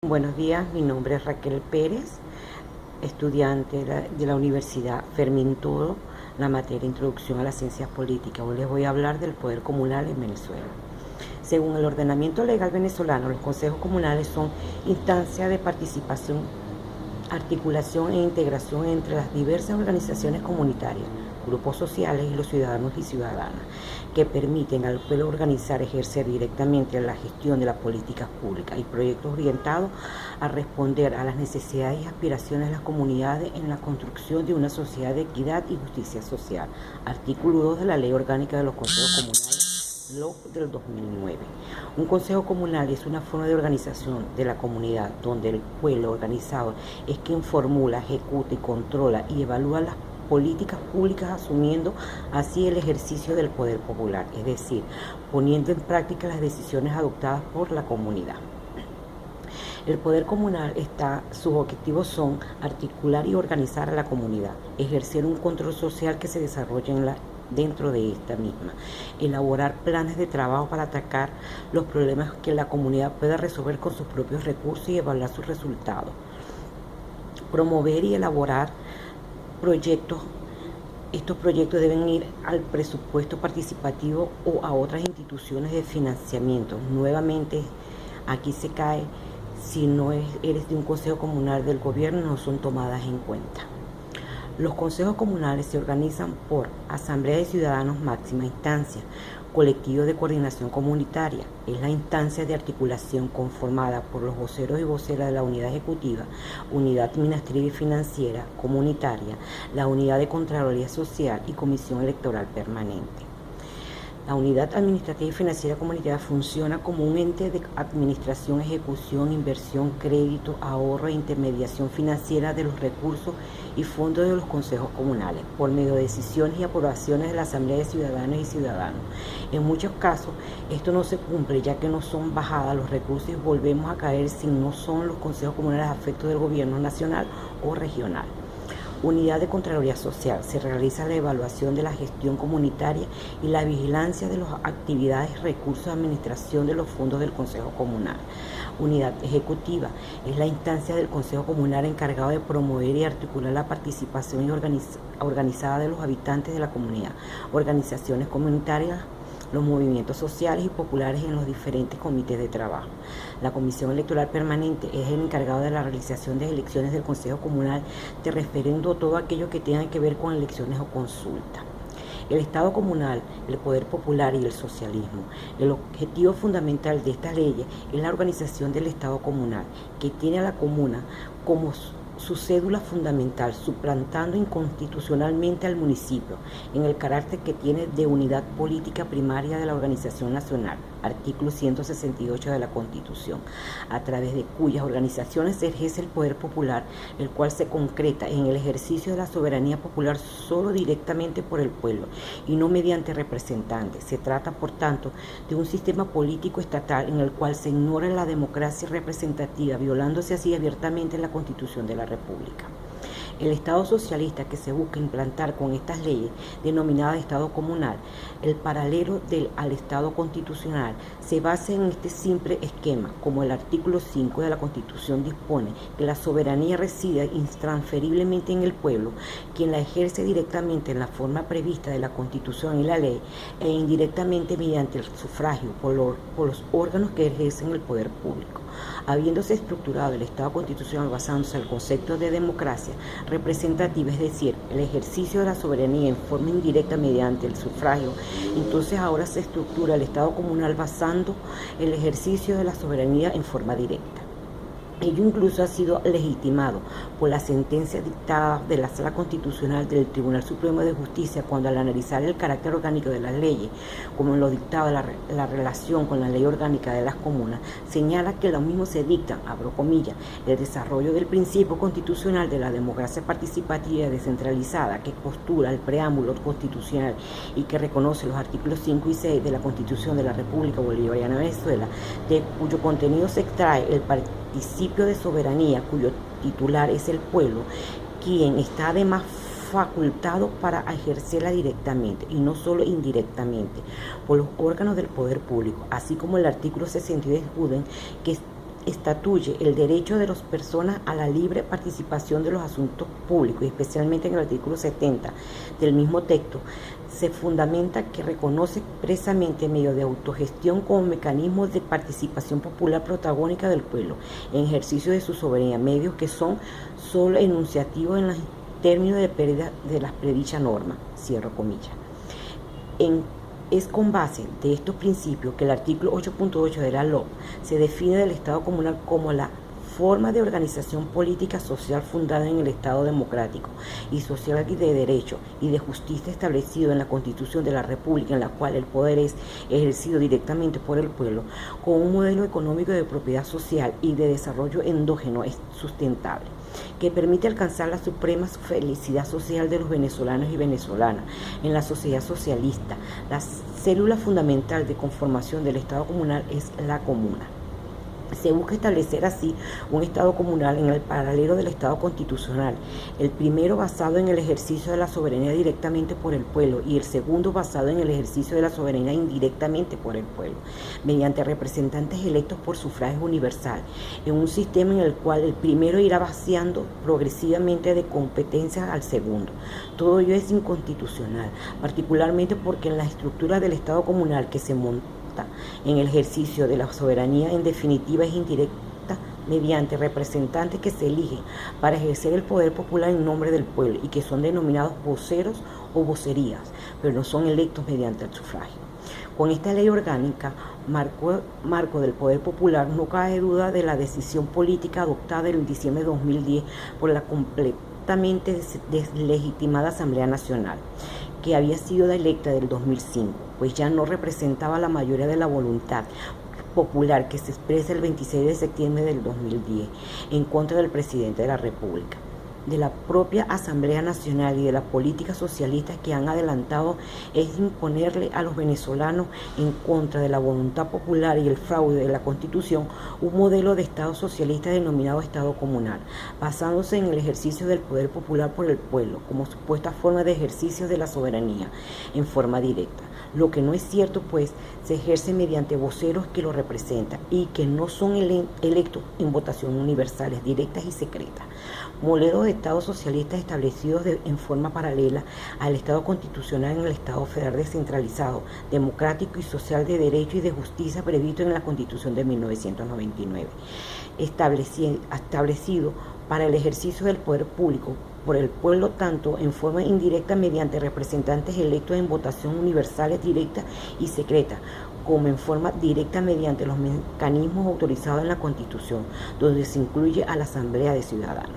Buenos días, mi nombre es Raquel Pérez, estudiante de la Universidad Fermín Toro, la materia Introducción a las Ciencias Políticas. Hoy les voy a hablar del poder comunal en Venezuela. Según el ordenamiento legal venezolano, los consejos comunales son instancias de participación, articulación e integración entre las diversas organizaciones comunitarias, grupos sociales y los ciudadanos y ciudadanas, que permiten al pueblo organizar, ejercer directamente la gestión de las políticas públicas y proyectos orientados a responder a las necesidades y aspiraciones de las comunidades en la construcción de una sociedad de equidad y justicia social. Artículo 2 de la Ley Orgánica de los Consejos Comunales del 2009. Un consejo comunal es una forma de organización de la comunidad donde el pueblo organizado es quien formula, ejecuta y controla y evalúa las políticas públicas, asumiendo así el ejercicio del poder popular, es decir, poniendo en práctica las decisiones adoptadas por la comunidad. El poder comunal sus objetivos son articular y organizar a la comunidad, ejercer un control social que se desarrolle dentro de esta misma, elaborar planes de trabajo para atacar los problemas que la comunidad pueda resolver con sus propios recursos y evaluar sus resultados, promover y elaborar proyectos. Estos proyectos deben ir al presupuesto participativo o a otras instituciones de financiamiento. Nuevamente, aquí se cae, si no eres de un consejo comunal del gobierno, no son tomadas en cuenta. Los consejos comunales se organizan por Asamblea de Ciudadanos máxima instancia, colectivo de coordinación comunitaria, es la instancia de articulación conformada por los voceros y voceras de la unidad ejecutiva, unidad administrativa y financiera comunitaria, la unidad de Contraloría Social y comisión electoral permanente. La unidad administrativa y financiera comunitaria funciona como un ente de administración, ejecución, inversión, crédito, ahorro e intermediación financiera de los recursos y fondos de los consejos comunales, por medio de decisiones y aprobaciones de la Asamblea de Ciudadanas y Ciudadanos. En muchos casos, esto no se cumple, ya que no son bajadas los recursos y volvemos a caer si no son los consejos comunales a efectos del gobierno nacional o regional. Unidad de Contraloría Social. Se realiza la evaluación de la gestión comunitaria y la vigilancia de las actividades, recursos de administración de los fondos del Consejo Comunal. Unidad Ejecutiva. Es la instancia del Consejo Comunal encargado de promover y articular la participación organizada de los habitantes de la comunidad, organizaciones comunitarias, los movimientos sociales y populares en los diferentes comités de trabajo. La Comisión Electoral Permanente es el encargado de la realización de elecciones del Consejo Comunal, de referendo todo aquello que tenga que ver con elecciones o consultas. El Estado comunal, el poder popular y el socialismo. El objetivo fundamental de estas leyes es la organización del Estado comunal, que tiene a la comuna como su cédula fundamental, suplantando inconstitucionalmente al municipio, en el carácter que tiene de unidad política primaria de la organización nacional, artículo 168 de la Constitución, a través de cuyas organizaciones se ejerce el poder popular, el cual se concreta en el ejercicio de la soberanía popular solo directamente por el pueblo y no mediante representantes. Se trata, por tanto, de un sistema político estatal en el cual se ignora la democracia representativa, violándose así abiertamente la Constitución de la República. El Estado socialista que se busca implantar con estas leyes, denominadas Estado comunal, el paralelo al Estado constitucional, se basa en este simple esquema, como el artículo 5 de la Constitución dispone que la soberanía reside intransferiblemente en el pueblo, quien la ejerce directamente en la forma prevista de la Constitución y la ley, e indirectamente mediante el sufragio por los órganos que ejercen el poder público. Habiéndose estructurado el Estado constitucional basándose en el concepto de democracia representativa, es decir, el ejercicio de la soberanía en forma indirecta mediante el sufragio, entonces ahora se estructura el Estado comunal basando el ejercicio de la soberanía en forma directa. Ello incluso ha sido legitimado por la sentencia dictada de la Sala Constitucional del Tribunal Supremo de Justicia, cuando al analizar el carácter orgánico de las leyes, como en lo dictado la relación con la ley orgánica de las comunas, señala que lo mismo se dictan, abro comillas, el desarrollo del principio constitucional de la democracia participativa y descentralizada que postula el preámbulo constitucional y que reconoce los artículos 5 y 6 de la Constitución de la República Bolivariana de Venezuela, de cuyo contenido se extrae el principio de soberanía, cuyo titular es el pueblo, quien está además facultado para ejercerla directamente y no solo indirectamente por los órganos del poder público, así como el artículo 62 de Juden, que estatuye el derecho de las personas a la libre participación de los asuntos públicos, y especialmente en el artículo 70 del mismo texto, se fundamenta que reconoce expresamente medio de autogestión como mecanismo de participación popular protagónica del pueblo en ejercicio de su soberanía, medios que son solo enunciativos en los términos de pérdida de las predicha norma, cierro comillas. Es con base de estos principios que el artículo 8.8 de la LOP se define del Estado comunal como la forma de organización política social fundada en el Estado democrático y social y de derecho y de justicia establecido en la Constitución de la República, en la cual el poder es ejercido directamente por el pueblo, con un modelo económico de propiedad social y de desarrollo endógeno sustentable, que permite alcanzar la suprema felicidad social de los venezolanos y venezolanas en la sociedad socialista. La célula fundamental de conformación del Estado comunal es la comuna. Se busca establecer así un Estado comunal en el paralelo del Estado constitucional, el primero basado en el ejercicio de la soberanía directamente por el pueblo y el segundo basado en el ejercicio de la soberanía indirectamente por el pueblo, mediante representantes electos por sufragio universal, en un sistema en el cual el primero irá vaciando progresivamente de competencias al segundo. Todo ello es inconstitucional, particularmente porque en la estructura del Estado comunal que se monta en el ejercicio de la soberanía en definitiva es indirecta mediante representantes que se eligen para ejercer el poder popular en nombre del pueblo y que son denominados voceros o vocerías, pero no son electos mediante el sufragio. Con esta ley orgánica, marco del poder popular, no cabe duda de la decisión política adoptada en diciembre de 2010 por la completamente deslegitimada Asamblea Nacional, que había sido electa del 2005, pues ya no representaba la mayoría de la voluntad popular que se expresa el 26 de septiembre del 2010 en contra del presidente de la República, de la propia Asamblea Nacional y de las políticas socialistas que han adelantado es imponerle a los venezolanos, en contra de la voluntad popular y el fraude de la Constitución, un modelo de Estado socialista denominado Estado comunal, basándose en el ejercicio del poder popular por el pueblo como supuesta forma de ejercicio de la soberanía en forma directa. Lo que no es cierto, pues, se ejerce mediante voceros que lo representan y que no son electos en votación universales, directas y secretas. Modelos de Estado socialistas establecidos en forma paralela al Estado constitucional en el Estado federal descentralizado, democrático y social de derecho y de justicia previsto en la Constitución de 1999, establecido para el ejercicio del poder público por el pueblo tanto en forma indirecta mediante representantes electos en votación universales, directa y secreta, como en forma directa mediante los mecanismos autorizados en la Constitución, donde se incluye a la Asamblea de Ciudadanos.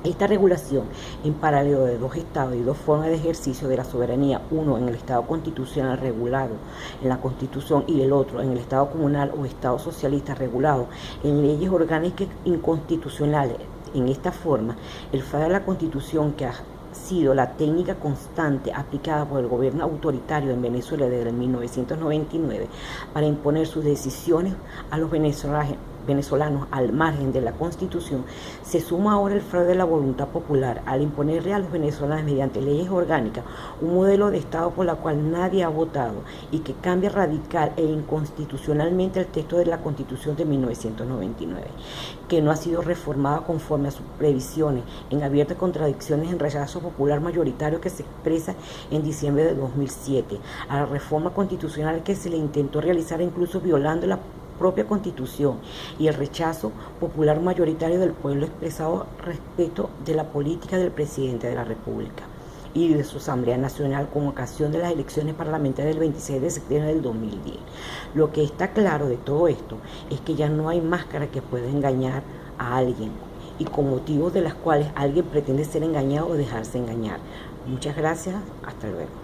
Esta regulación, en paralelo de dos estados y dos formas de ejercicio de la soberanía, uno en el Estado constitucional regulado en la Constitución y el otro en el Estado comunal o Estado socialista regulado en leyes orgánicas inconstitucionales. En esta forma, el fallo de la Constitución, que ha sido la técnica constante aplicada por el gobierno autoritario en Venezuela desde 1999 para imponer sus decisiones a los venezolanos al margen de la Constitución, se suma ahora el fraude de la voluntad popular al imponerle a los venezolanos mediante leyes orgánicas un modelo de Estado por la cual nadie ha votado y que cambia radical e inconstitucionalmente el texto de la Constitución de 1999, que no ha sido reformada conforme a sus previsiones, en abiertas contradicciones en rechazo popular mayoritario que se expresa en diciembre de 2007 a la reforma constitucional que se le intentó realizar incluso violando la propia Constitución y el rechazo popular mayoritario del pueblo expresado respecto de la política del presidente de la República y de su Asamblea Nacional con ocasión de las elecciones parlamentarias del 26 de septiembre del 2010. Lo que está claro de todo esto es que ya no hay máscara que pueda engañar a alguien y con motivos de las cuales alguien pretende ser engañado o dejarse engañar. Muchas gracias, hasta luego.